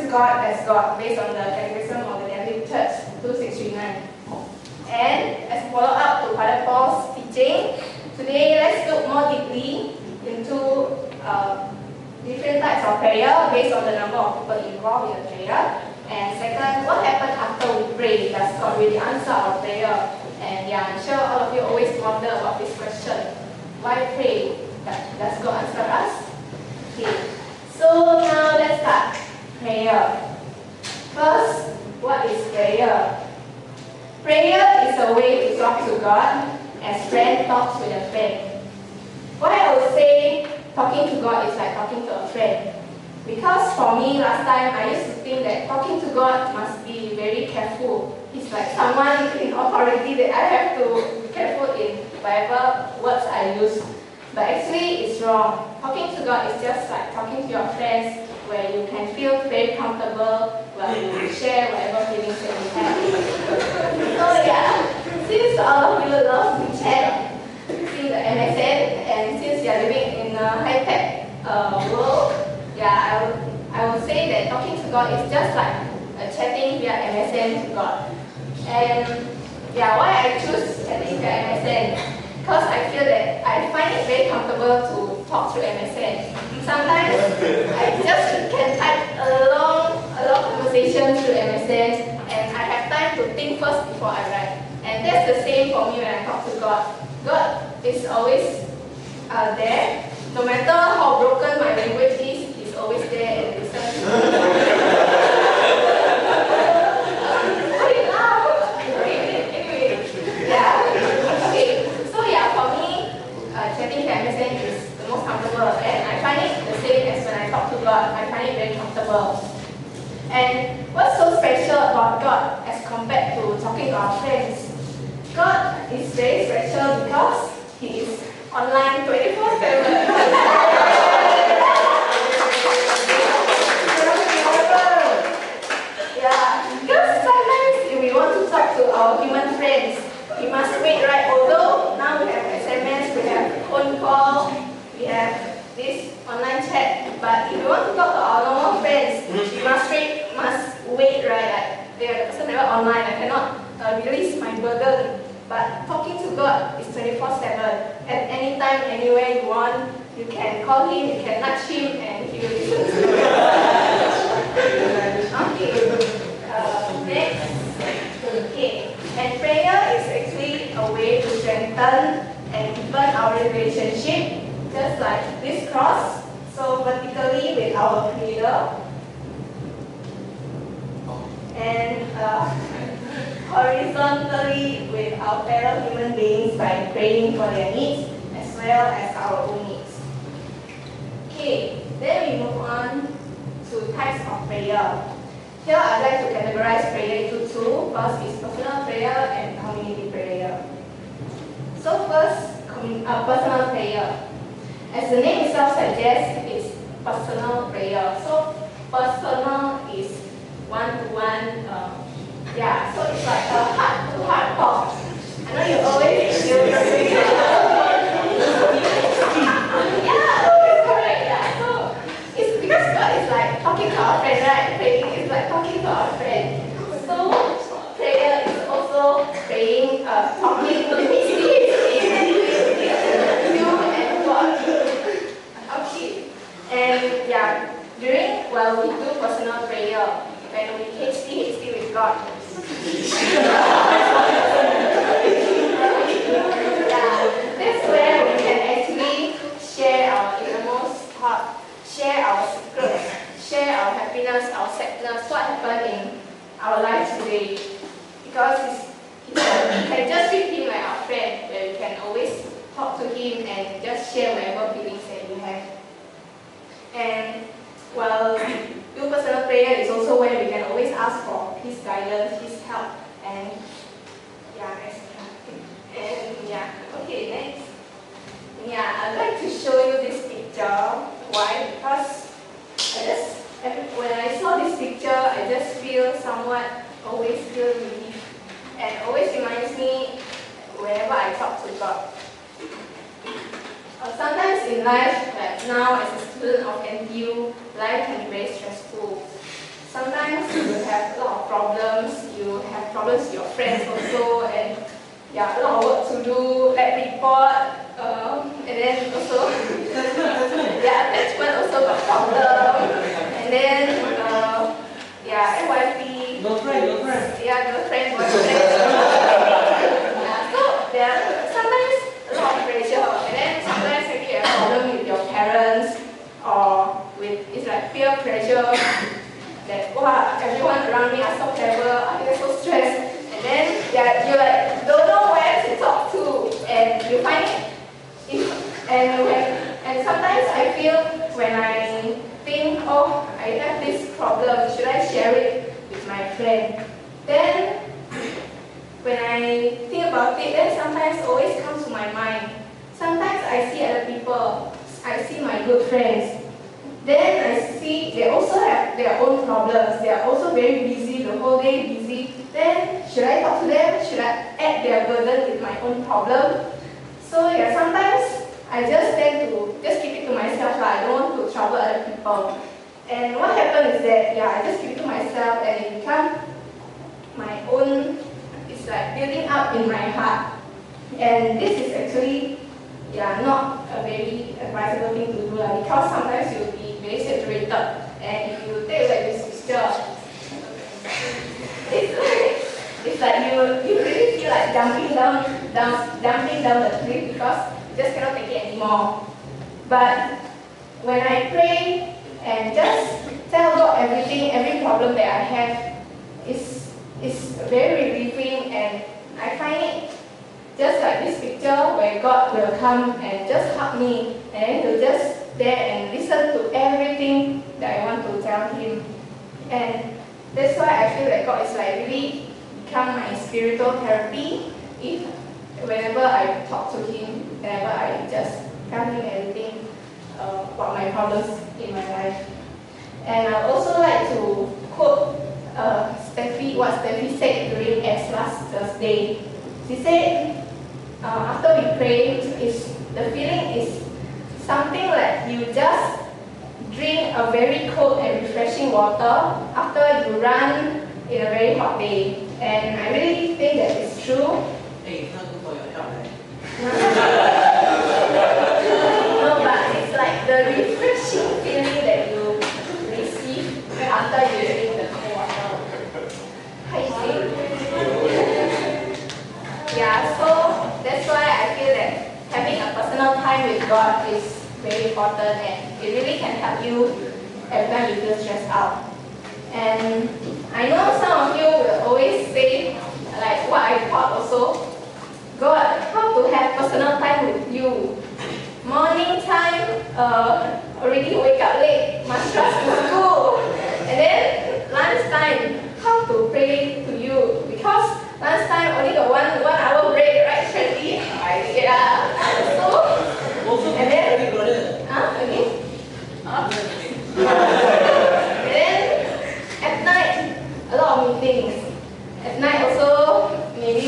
God as God based on the Catechism of the Catholic Church 2639. And as a follow-up to Father Paul's teaching, today let's look more deeply into different types of prayer based on the number of people involved in the prayer. And second, what happened after we pray? Does God really answer our prayer? And yeah, I'm sure all of you always wonder about this question. Why pray? Does God answer us? Okay, so now let's start. Prayer. First, what is prayer? Prayer is a way to talk to God as friend talks with a friend. Why I would say talking to God is like talking to a friend? Because for me, last time, I used to think that talking to God must be very careful. He's like someone in authority that I have to be careful in whatever words I use. But actually, it's wrong. Talking to God is just like talking to your friends, where you can feel very comfortable, where you share whatever feelings that you have. So yeah, since all of you love to chat, see the MSN, and since you are living in a high-tech world, yeah, I would say that talking to God is just like chatting via MSN to God. And yeah, why I choose chatting via MSN? Because I feel that I find it very comfortable to talk through MSN. Sometimes I just can type a long conversation through MSN, and I have time to think first before I write. And that's the same for me when I talk to God. God is always there. No matter how broken my language is, He's always there and listens to me. Chatting to MSN is the most comfortable, and I find it the same as when I talk to God. I find it very comfortable. And what's so special about God as compared to talking to our friends? God is very special because He is online 24/7. Yeah, because sometimes if we want to talk to our human friends, we must wait, right? Although now we have SMS, we have phone call, we have this online chat, but if we want to talk to our normal friends, we must wait, right? Like, the person never online, I cannot release my burden. But talking to God is 24/7. At any time, anywhere you want, you can call Him, you can nudge Him, and He will listen to you. Okay. Next. Okay. And prayer is actually a way to strengthen and deepen our relationship, just like this cross. So vertically with our Creator, and horizontally with our fellow human beings by praying for their needs as well as our own needs. Okay, then we move on to types of prayer. Here I'd like to categorize prayer into two. First is personal prayer and community prayer. So first, personal prayer. As the name itself suggests, it's personal prayer. So personal is one-to-one. Yeah, so it's like a heart-to-heart talk. I know you always feel yeah, it's correct. Yeah, so it's because God is like talking to our friend, right? Praying is like talking to our friend. So prayer is also praying, talking to you and God. Okay, and yeah, while we do personal prayer, when we HD with God. Yeah, that's where we can actually share our innermost thought, share our secrets, share our happiness, our sadness, what happened in our life today. Because we can just treat Him like our friend, where we can always talk to Him and just share whatever feelings that we have. And while do personal prayer is also where we can always ask for His guidance, His help, and yeah, etc. And yeah, okay, next. Yeah, I'd like to show you this picture. Why? Because when I saw this picture, I just always feel relief, and always reminds me whenever I talk to God. Sometimes in life, like now as a student of NTU, life can be very stressful. Some problems. You have problems with your friends also, and yeah, a lot of work to do, like report, and then also yeah, attachment also got problem, and then yeah, FYP. Girlfriend. Yeah, girlfriend, boyfriend. Yeah, so there are sometimes a lot of pressure, and then sometimes maybe you have problem with your parents, or with it's like peer pressure that wow, everyone around me are so clever, I get so stressed, and then yeah, you like don't know where to talk to, and you find it. And sometimes I feel when I think, oh, I have this problem, should I share it with my friend? Then when I think about it, then sometimes always comes to my mind. Sometimes I see other people, I see my good friends. Then I see they also have their own problems. They are also very busy, the whole day busy. Then should I talk to them? Should I add their burden with my own problem? So yeah, sometimes I just tend to just keep it to myself. I don't want to trouble other people. And what happened is that yeah, I just keep it to myself, and it becomes my own. It's like building up in my heart. And this is actually yeah, not a very advisable thing to do because sometimes you'll be very saturated, and if you take like this picture, it's like you really feel like jumping down the cliff because you just cannot take it anymore. But when I pray and just tell God everything, every problem that I have, is very relieving, and I find it just like this picture where God will come and just hug me, and He'll just there and listen to everything that I want to tell Him. And that's why I feel that God is like really become my spiritual therapy. If whenever I talk to Him, whenever I just tell Him everything about my problems in my life. And I also like to quote what Steffi said during Acts last Thursday. She said, after we pray, the feeling is something like you just drink a very cold and refreshing water after you run in a very hot day. And I really think that it's true. Hey, not good for your health, right? No, but it's like the refreshing feeling that you receive after you drink the cold water. I see. Yeah, so that's why I feel that having a personal time with God is very important, and it really can help you every time you feel stressed out. And I know some of you will always say, like what I thought also, God, how to have personal time with you? Morning time, already wake up late, must rush to school. And then lunch time, how to pray to you? Because lunch time only got one hour break, right, Shanti? Yeah. So, and then, again? And then at night, a lot of meetings. At night also, maybe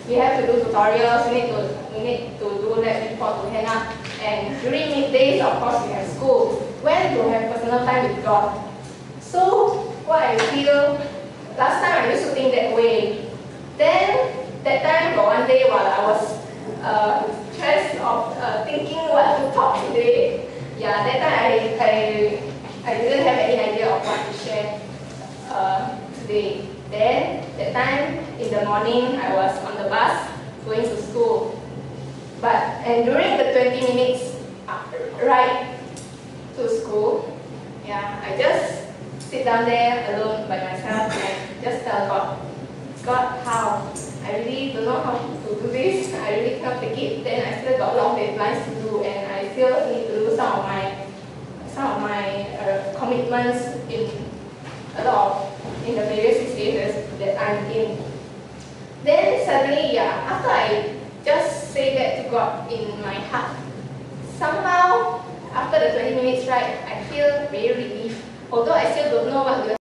we have to do tutorials, we need to do lab report to hand up. And during middays, of course, we have school. When to have personal time with God? So, what I feel, last time I used to think that way. Then, that time, for one day while I was stressed of thinking what to talk today, yeah, that time I didn't have any idea of what to share today. Then, that time in the morning, I was on the bus going to school. And during the 20 minutes ride to school, yeah, I just sit down there alone by myself and just tell God, how? I really don't know how to do this. I really cannot take it. Then I still got a lot of deadlines to do, and I still need to do some of my commitments in the various stages that I'm in. Then suddenly, yeah, after I just say that to God in my heart, somehow after the 20 minutes ride, I feel very relief. Although I still don't know what will